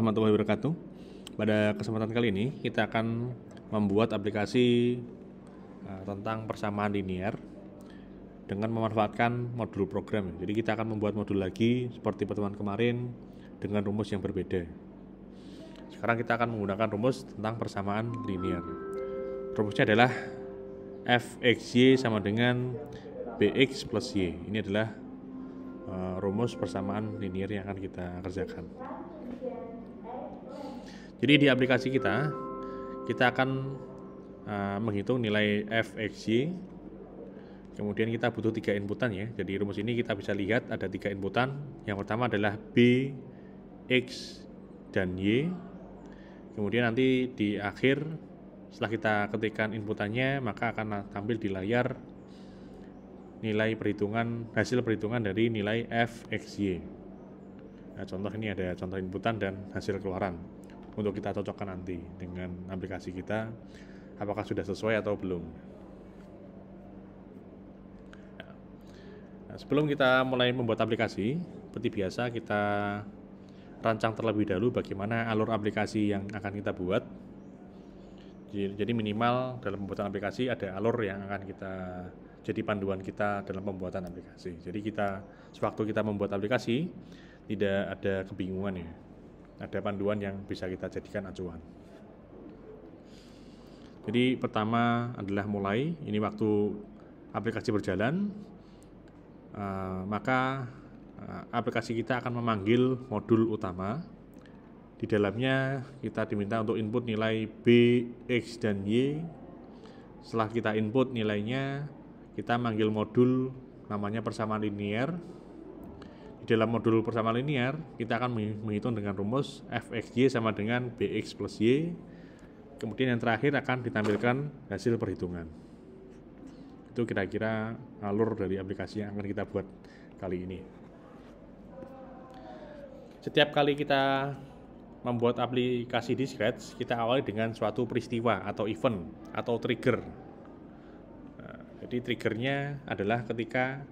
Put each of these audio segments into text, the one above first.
warahmatullahi wabarakatuh. Pada kesempatan kali ini kita akan membuat aplikasi tentang persamaan linear dengan memanfaatkan modul program. Jadi kita akan membuat modul lagi seperti pertemuan kemarin dengan rumus yang berbeda. Sekarang kita akan menggunakan rumus tentang persamaan linear. Rumusnya adalah fxy sama dengan bx plus y. Ini adalah rumus persamaan linear yang akan kita kerjakan. Jadi di aplikasi kita akan menghitung nilai fxy. Kemudian kita butuh 3 inputan ya. Jadi rumus ini kita bisa lihat ada 3 inputan. Yang pertama adalah b, x, dan y. Kemudian nanti di akhir setelah kita ketikkan inputannya, maka akan tampil di layar nilai perhitungan, hasil perhitungan dari nilai fxy. Nah, contoh ini ada contoh inputan dan hasil keluaran untuk kita cocokkan nanti dengan aplikasi kita apakah sudah sesuai atau belum. Nah, sebelum kita mulai membuat aplikasi, seperti biasa kita rancang terlebih dahulu bagaimana alur aplikasi yang akan kita buat. Jadi minimal dalam pembuatan aplikasi ada alur yang akan kita jadi panduan kita dalam pembuatan aplikasi. Jadi sewaktu kita membuat aplikasi tidak ada kebingungan ya. Ada panduan yang bisa kita jadikan acuan. Jadi pertama adalah mulai. Ini waktu aplikasi berjalan, maka aplikasi kita akan memanggil modul utama. Di dalamnya kita diminta untuk input nilai b, x, dan y. Setelah kita input nilainya, kita manggil modul namanya persamaan linear. Di dalam modul persamaan linear, kita akan menghitung dengan rumus fxy sama dengan bx plus y. Kemudian yang terakhir akan ditampilkan hasil perhitungan. Itu kira-kira alur dari aplikasi yang akan kita buat kali ini. Setiap kali kita membuat aplikasi di Scratch, kita awali dengan suatu peristiwa atau event atau trigger. Jadi triggernya adalah ketika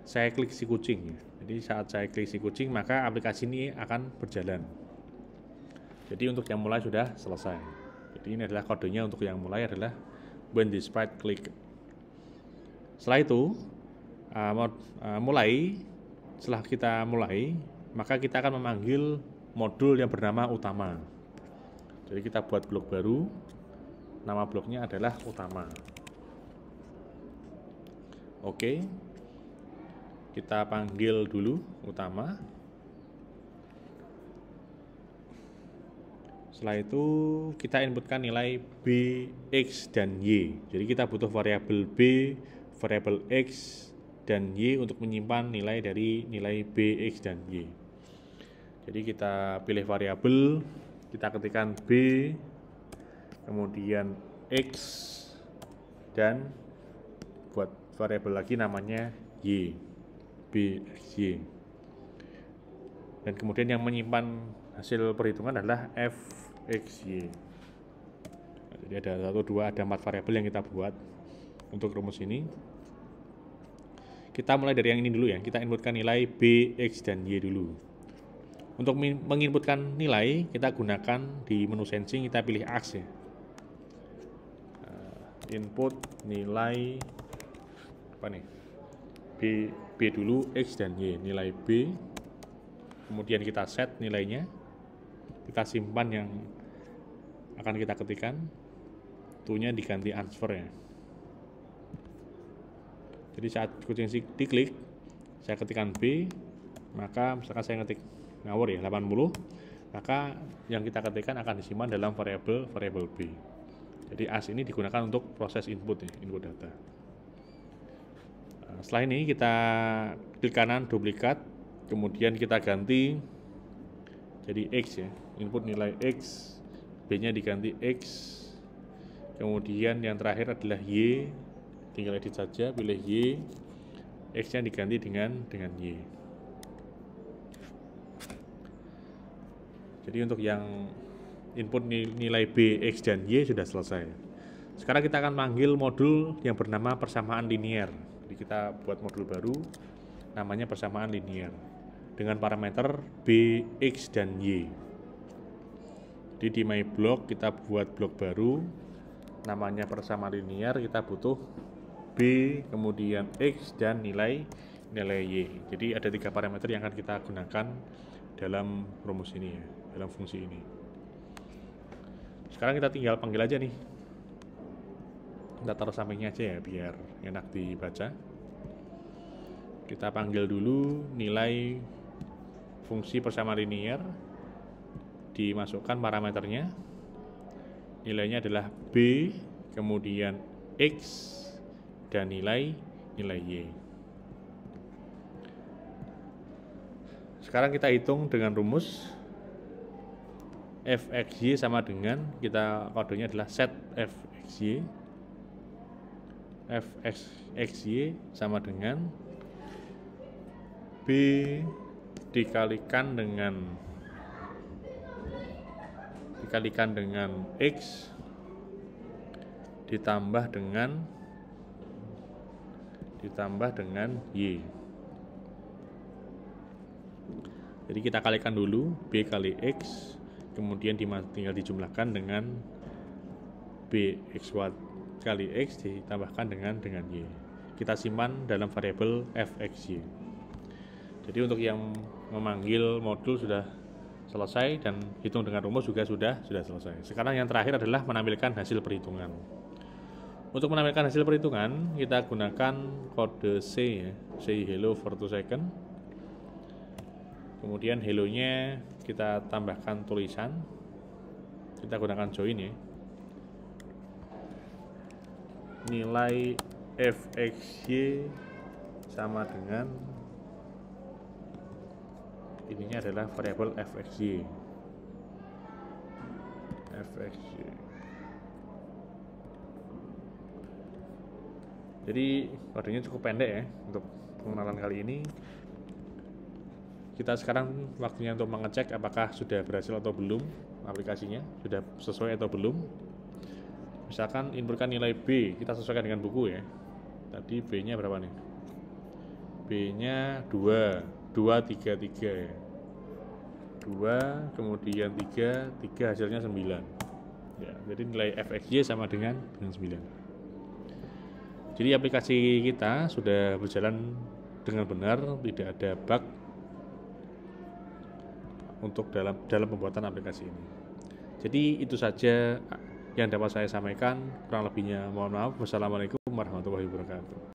saya klik si kucing. Jadi saat saya klik si kucing, maka aplikasi ini akan berjalan. Jadi untuk yang mulai sudah selesai. Jadi ini adalah kodenya untuk yang mulai adalah when the sprite click. Setelah itu setelah kita mulai, maka kita akan memanggil modul yang bernama utama. Jadi kita buat blok baru, nama bloknya adalah utama. Oke, kita panggil dulu utama. Setelah itu kita inputkan nilai b, x, dan y. Jadi kita butuh variabel b, variabel x, dan y untuk menyimpan nilai dari nilai b, x, dan y. Jadi kita pilih variabel, kita ketikkan b, kemudian x, dan buat variabel lagi namanya y, b, x, y. Dan kemudian yang menyimpan hasil perhitungan adalah f, x, y. Jadi ada 1, 2, ada 4 variabel yang kita buat untuk rumus ini. Kita mulai dari yang ini dulu ya, kita inputkan nilai b, x, dan y dulu. Untuk menginputkan nilai, kita gunakan di menu sensing, kita pilih Ax ya. Input nilai apa nih? B dulu, X dan Y. Nilai B. Kemudian kita set nilainya. Kita simpan yang akan kita ketikkan. Tunya diganti answer ya. Jadi saat kucing diklik, saya ketikkan B, maka misalkan saya ngetik ngawur ya 80, maka yang kita ketikkan akan disimpan dalam variabel B. Jadi as ini digunakan untuk proses input ya, input data. Setelah ini kita klik kanan duplikat, kemudian kita ganti jadi X ya, input nilai X, B-nya diganti X, kemudian yang terakhir adalah Y, tinggal edit saja, pilih Y, X-nya diganti dengan Y. Jadi untuk yang input nilai B, X, dan Y sudah selesai. Sekarang kita akan panggil modul yang bernama persamaan linear. Jadi kita buat modul baru namanya persamaan linear dengan parameter B, X, dan Y. Jadi di my block kita buat blok baru, namanya persamaan linear, kita butuh B, kemudian X, dan nilai Y. Jadi ada 3 parameter yang akan kita gunakan dalam rumus ini ya, dalam fungsi ini. Sekarang kita tinggal panggil aja nih. Kita taruh sampingnya aja ya, biar enak dibaca. Kita panggil dulu nilai fungsi persamaan linear, dimasukkan parameternya, nilainya adalah B, kemudian X, dan nilai Y. Sekarang kita hitung dengan rumus fxy sama dengan, kita kodenya adalah set fxy. fxy sama dengan B dikalikan dengan X ditambah dengan Y. Jadi kita kalikan dulu B kali X, kemudian tinggal dijumlahkan dengan BX kali X ditambahkan dengan Y. Kita simpan dalam variabel fxy. Jadi untuk yang memanggil modul sudah selesai dan hitung dengan rumus juga sudah selesai. Sekarang yang terakhir adalah menampilkan hasil perhitungan. Untuk menampilkan hasil perhitungan kita gunakan kode C ya, say hello for 2 second. Kemudian hello-nya kita tambahkan tulisan. Kita gunakan join ya. Nilai fxy sama dengan, ininya adalah variabel fxy. Jadi kodenya cukup pendek ya untuk pengenalan kali ini. Kita sekarang waktunya untuk mengecek apakah sudah berhasil atau belum aplikasinya, sudah sesuai atau belum. Misalkan inputkan nilai B, kita sesuaikan dengan buku ya. Tadi B-nya berapa nih? B-nya 2, 3 ya. 2, kemudian 3 hasilnya 9. Ya, jadi nilai fxy sama dengan 9. Jadi aplikasi kita sudah berjalan dengan benar, tidak ada bug untuk dalam pembuatan aplikasi ini. Jadi itu saja yang dapat saya sampaikan, kurang lebihnya mohon maaf. Wassalamualaikum warahmatullahi wabarakatuh.